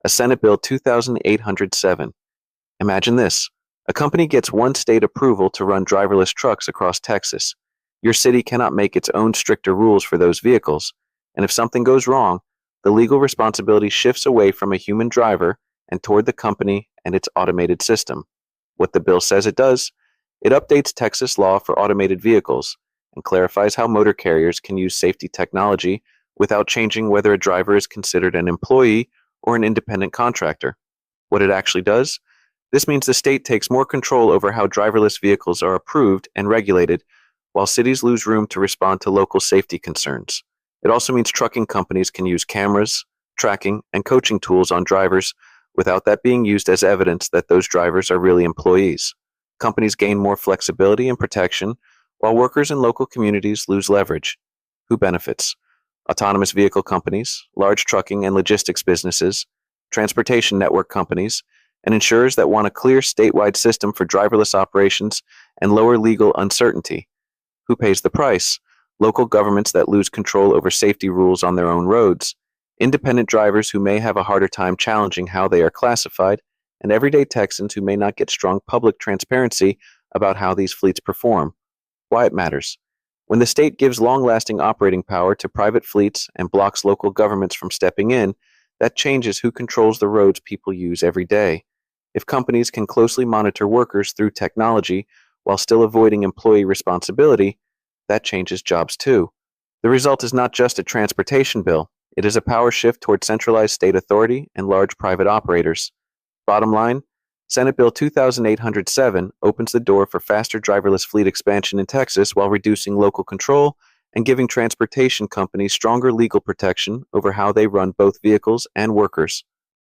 a Senate Bill 2807. Imagine this. A company gets one state approval to run driverless trucks across Texas. Your city cannot make its own stricter rules for those vehicles, and if something goes wrong, the legal responsibility shifts away from a human driver and toward the company and its automated system. What the bill says it does, it updates Texas law for automated vehicles and clarifies how motor carriers can use safety technology without changing whether a driver is considered an employee or an independent contractor. What it actually does? This means the state takes more control over how driverless vehicles are approved and regulated, while cities lose room to respond to local safety concerns. It also means trucking companies can use cameras, tracking, and coaching tools on drivers without that being used as evidence that those drivers are really employees. Companies gain more flexibility and protection, while workers in local communities lose leverage. Who benefits? Autonomous vehicle companies, large trucking and logistics businesses, transportation network companies, and insurers that want a clear statewide system for driverless operations and lower legal uncertainty. Who pays the price? Local governments that lose control over safety rules on their own roads, independent drivers who may have a harder time challenging how they are classified, and everyday Texans who may not get strong public transparency about how these fleets perform. Why it matters. When the state gives long-lasting operating power to private fleets and blocks local governments from stepping in, that changes who controls the roads people use every day. If companies can closely monitor workers through technology while still avoiding employee responsibility, that changes jobs too. The result is not just a transportation bill, it is a power shift toward centralized state authority and large private operators. Bottom line, Senate Bill 2807 opens the door for faster driverless fleet expansion in Texas while reducing local control and giving transportation companies stronger legal protection over how they run both vehicles and workers.